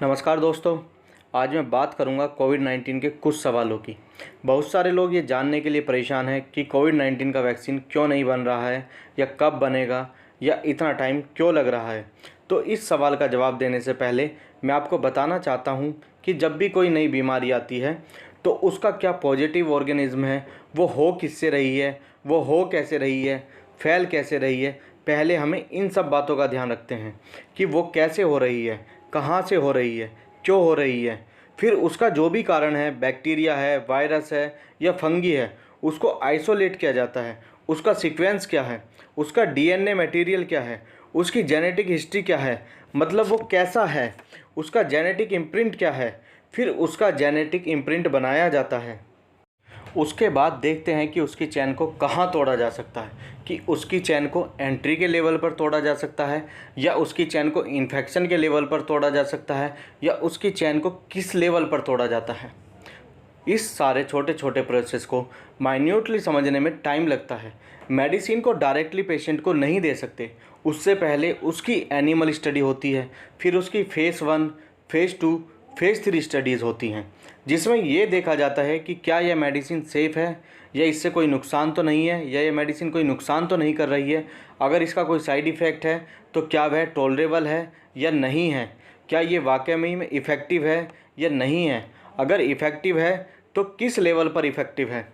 नमस्कार दोस्तों। आज मैं बात करूंगा कोविड-19 के कुछ सवालों की। बहुत सारे लोग ये जानने के लिए परेशान हैं कि कोविड-19 का वैक्सीन क्यों नहीं बन रहा है या कब बनेगा या इतना टाइम क्यों लग रहा है। तो इस सवाल का जवाब देने से पहले मैं आपको बताना चाहता हूँ कि जब भी कोई नई बीमारी आती है तो उसका क्या पॉजिटिव ऑर्गेनिज्म है, वो हो किससे रही है, वो हो कैसे रही है, फैल कैसे रही है। पहले हमें इन सब बातों का ध्यान रखते हैं कि वो कैसे हो रही है, कहाँ से हो रही है, क्यों हो रही है। फिर उसका जो भी कारण है, बैक्टीरिया है, वायरस है या फंगी है, उसको आइसोलेट किया जाता है। उसका सीक्वेंस क्या है, उसका डीएनए मटेरियल क्या है, उसकी जेनेटिक हिस्ट्री क्या है, मतलब वो कैसा है, उसका जेनेटिक इम्प्रिंट क्या है। फिर उसका जेनेटिक इम्प्रिंट बनाया जाता है। उसके बाद देखते हैं कि उसकी चेन को कहाँ तोड़ा जा सकता है, कि उसकी चेन को एंट्री के लेवल पर तोड़ा जा सकता है या उसकी चेन को इन्फेक्शन के लेवल पर तोड़ा जा सकता है या उसकी चेन को किस लेवल पर तोड़ा जाता है। इस सारे छोटे छोटे प्रोसेस को माइन्यूटली समझने में टाइम लगता है। मेडिसिन को डायरेक्टली पेशेंट को नहीं दे सकते, उससे पहले उसकी एनिमल स्टडी होती है, फिर उसकी फेज़ 1, फेज़ 2, फेज़ 3 स्टडीज़ होती हैं, जिसमें ये देखा जाता है कि क्या यह मेडिसिन सेफ़ है या इससे कोई नुकसान तो नहीं है, या ये मेडिसिन कोई नुकसान तो नहीं कर रही है। अगर इसका कोई साइड इफ़ेक्ट है तो क्या वह टॉलरेबल है या नहीं है, क्या ये वाकई में इफ़ेक्टिव है या नहीं है। अगर इफ़ेक्टिव है तो किस लेवल पर इफ़ेक्टिव है।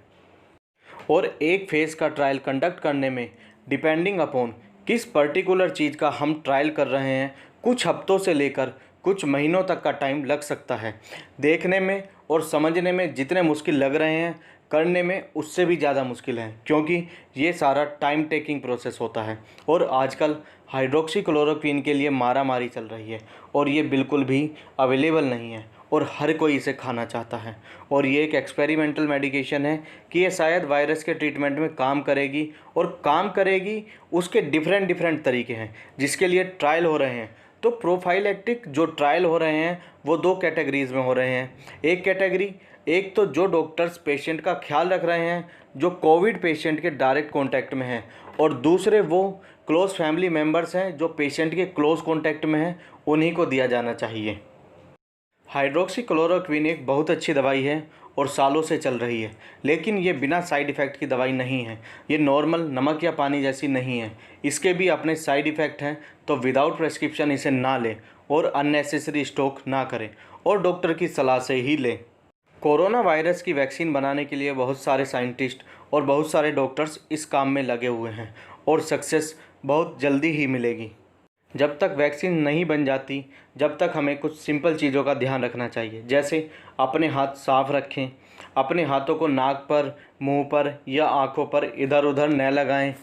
और एक फेज़ का ट्रायल कंडक्ट करने में डिपेंडिंग अपॉन किस पर्टिकुलर चीज़ का हम ट्रायल कर रहे हैं, कुछ हफ्तों से लेकर कुछ महीनों तक का टाइम लग सकता है। देखने में और समझने में जितने मुश्किल लग रहे हैं, करने में उससे भी ज़्यादा मुश्किल है, क्योंकि ये सारा टाइम टेकिंग प्रोसेस होता है। और आजकल हाइड्रोक्सीक्लोरोक्विन के लिए मारामारी चल रही है और ये बिल्कुल भी अवेलेबल नहीं है और हर कोई इसे खाना चाहता है। और ये एक एक्सपेरिमेंटल मेडिकेशन है कि ये शायद वायरस के ट्रीटमेंट में काम करेगी, और काम करेगी उसके डिफरेंट तरीके हैं जिसके लिए ट्रायल हो रहे हैं। तो प्रोफाइलेक्टिक जो ट्रायल हो रहे हैं वो दो कैटेगरीज़ में हो रहे हैं। एक कैटेगरी, एक तो जो डॉक्टर्स पेशेंट का ख्याल रख रहे हैं, जो कोविड पेशेंट के डायरेक्ट कांटेक्ट में हैं, और दूसरे वो क्लोज़ फैमिली मेम्बर्स हैं जो पेशेंट के क्लोज़ कांटेक्ट में हैं, उन्हीं को दिया जाना चाहिए। हाइड्रोक्सीक्लोरोक्विन एक बहुत अच्छी दवाई है और सालों से चल रही है, लेकिन ये बिना साइड इफ़ेक्ट की दवाई नहीं है। ये नॉर्मल नमक या पानी जैसी नहीं है, इसके भी अपने साइड इफ़ेक्ट हैं। तो विदाउट प्रेस्क्रिप्शन इसे ना लें और अननेसेसरी स्टॉक ना करें और डॉक्टर की सलाह से ही लें। कोरोना वायरस की वैक्सीन बनाने के लिए बहुत सारे साइंटिस्ट और बहुत सारे डॉक्टर्स इस काम में लगे हुए हैं और सक्सेस बहुत जल्दी ही मिलेगी। जब तक वैक्सीन नहीं बन जाती, जब तक हमें कुछ सिंपल चीज़ों का ध्यान रखना चाहिए, जैसे अपने हाथ साफ रखें, अपने हाथों को नाक पर, मुंह पर या आँखों पर इधर उधर न लगाएं,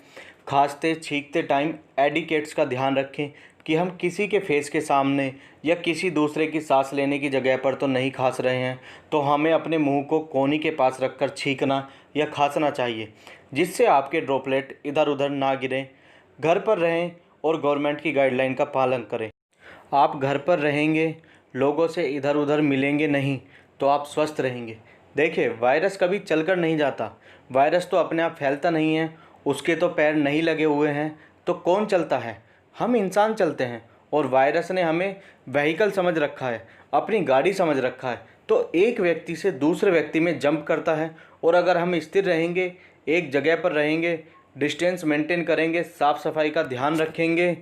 खांसते छींकते टाइम एडिकेट्स का ध्यान रखें कि हम किसी के फेस के सामने या किसी दूसरे की सांस लेने की जगह पर तो नहीं खांस रहे हैं। तो हमें अपने मुंह को कोहनी के पास रखकर छींकना या खांसना चाहिए, जिससे आपके ड्रॉपलेट इधर उधर ना गिरें। घर पर रहें और गवर्नमेंट की गाइडलाइन का पालन करें। आप घर पर रहेंगे, लोगों से इधर उधर मिलेंगे नहीं, तो आप स्वस्थ रहेंगे। देखिए, वायरस कभी चलकर नहीं जाता, वायरस तो अपने आप फैलता नहीं है, उसके तो पैर नहीं लगे हुए हैं, तो कौन चलता है? हम इंसान चलते हैं। और वायरस ने हमें व्हीकल समझ रखा है, अपनी गाड़ी समझ रखा है, तो एक व्यक्ति से दूसरे व्यक्ति में जंप करता है। और अगर हम स्थिर रहेंगे, एक जगह पर रहेंगे, डिस्टेंस मेंटेन करेंगे, साफ़ सफाई का ध्यान रखेंगे,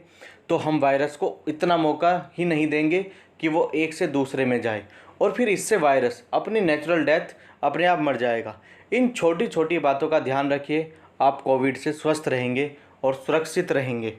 तो हम वायरस को इतना मौका ही नहीं देंगे कि वो एक से दूसरे में जाए, और फिर इससे वायरस अपनी नेचुरल डेथ अपने आप मर जाएगा। इन छोटी छोटी बातों का ध्यान रखिए, आप कोविड से स्वस्थ रहेंगे और सुरक्षित रहेंगे।